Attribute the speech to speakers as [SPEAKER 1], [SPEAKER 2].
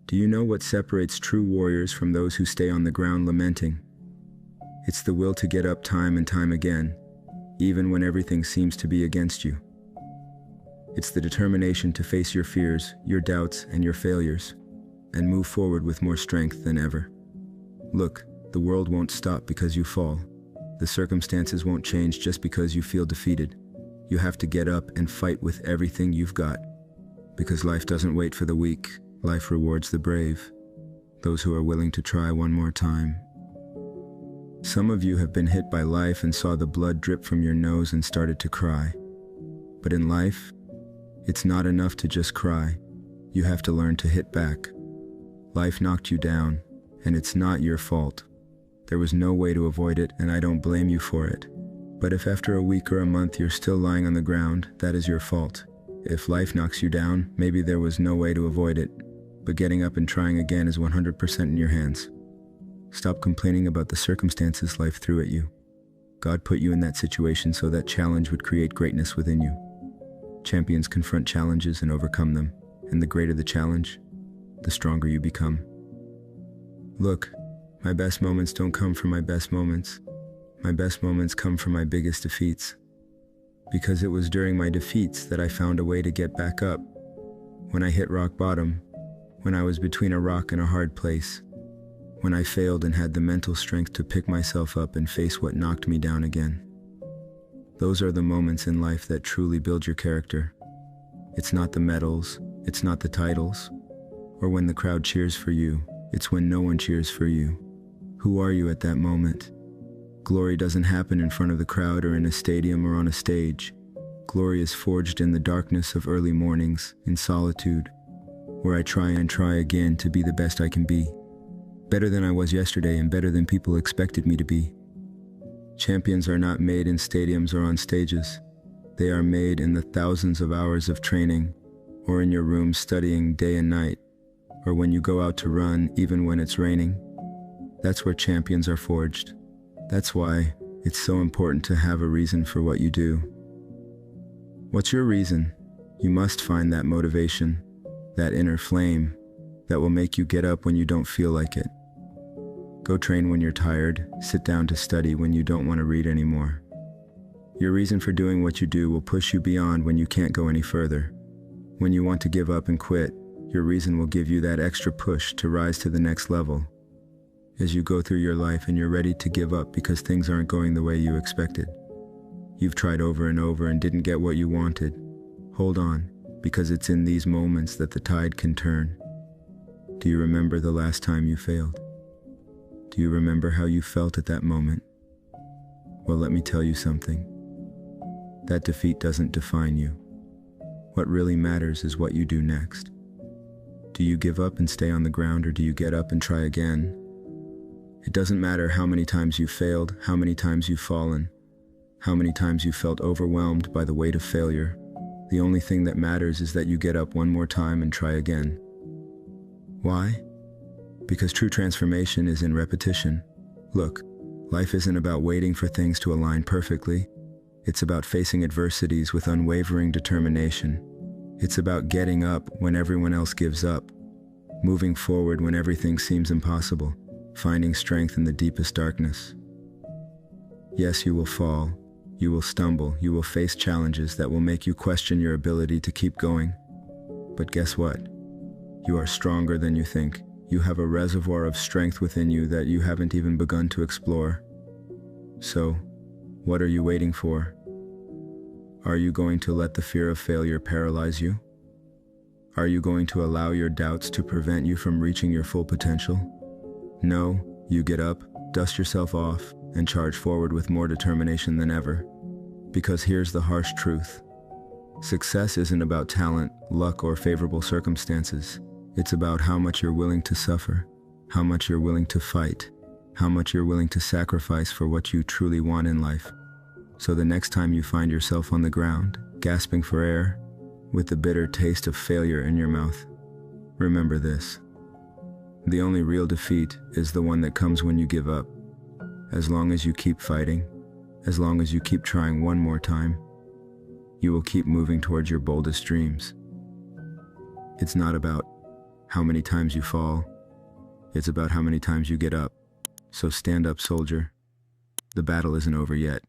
[SPEAKER 1] Do you know what separates true warriors from those who stay on the ground lamenting? It's the will to get up time and time again, even when everything seems to be against you. It's the determination to face your fears, your doubts, and your failures, and move forward with more strength than ever. Look, the world won't stop because you fall. The circumstances won't change just because you feel defeated. You have to get up and fight with everything you've got. Because life doesn't wait for the weak, life rewards the brave, those who are willing to try one more time. Some of you have been hit by life and saw the blood drip from your nose and started to cry. But in life, it's not enough to just cry. You have to learn to hit back. Life knocked you down, and it's not your fault. There was no way to avoid it, and I don't blame you for it. But if after a week or a month you're still lying on the ground, that is your fault. If life knocks you down, maybe there was no way to avoid it, but getting up and trying again is 100% in your hands. Stop complaining about the circumstances life threw at you. God put you in that situation so that challenge would create greatness within you. Champions confront challenges and overcome them, and the greater the challenge, the stronger you become. Look, my best moments don't come from my best moments. My best moments come from my biggest defeats. Because it was during my defeats that I found a way to get back up. When I hit rock bottom, when I was between a rock and a hard place, when I failed and had the mental strength to pick myself up and face what knocked me down again. Those are the moments in life that truly build your character. It's not the medals, it's not the titles, or when the crowd cheers for you, it's when no one cheers for you. Who are you at that moment? Glory doesn't happen in front of the crowd or in a stadium or on a stage. Glory is forged in the darkness of early mornings, in solitude, where I try and try again to be the best I can be. Better than I was yesterday and better than people expected me to be. Champions are not made in stadiums or on stages. They are made in the thousands of hours of training, or in your room studying day and night, or when you go out to run even when it's raining. That's where champions are forged. That's why it's so important to have a reason for what you do. What's your reason? You must find that motivation, that inner flame, that will make you get up when you don't feel like it. Go train when you're tired, sit down to study when you don't want to read anymore. Your reason for doing what you do will push you beyond when you can't go any further. When you want to give up and quit, your reason will give you that extra push to rise to the next level. As you go through your life and you're ready to give up because things aren't going the way you expected. You've tried over and over and didn't get what you wanted. Hold on, because it's in these moments that the tide can turn. Do you remember the last time you failed? Do you remember how you felt at that moment? Well, let me tell you something. That defeat doesn't define you. What really matters is what you do next. Do you give up and stay on the ground, or do you get up and try again? It doesn't matter how many times you failed, how many times you've fallen, how many times you felt overwhelmed by the weight of failure. The only thing that matters is that you get up one more time and try again. Why? Because true transformation is in repetition. Look, life isn't about waiting for things to align perfectly. It's about facing adversities with unwavering determination. It's about getting up when everyone else gives up, moving forward when everything seems impossible, finding strength in the deepest darkness. Yes, you will fall, you will stumble, you will face challenges that will make you question your ability to keep going. But guess what? You are stronger than you think. You have a reservoir of strength within you that you haven't even begun to explore. So, what are you waiting for? Are you going to let the fear of failure paralyze you? Are you going to allow your doubts to prevent you from reaching your full potential? No, you get up, dust yourself off, and charge forward with more determination than ever. Because here's the harsh truth. Success isn't about talent, luck, or favorable circumstances. It's about how much you're willing to suffer, how much you're willing to fight, how much you're willing to sacrifice for what you truly want in life. So the next time you find yourself on the ground, gasping for air, with the bitter taste of failure in your mouth, remember this. The only real defeat is the one that comes when you give up. As long as you keep fighting, as long as you keep trying one more time, you will keep moving towards your boldest dreams. It's not about how many times you fall. It's about how many times you get up. So stand up, soldier. The battle isn't over yet.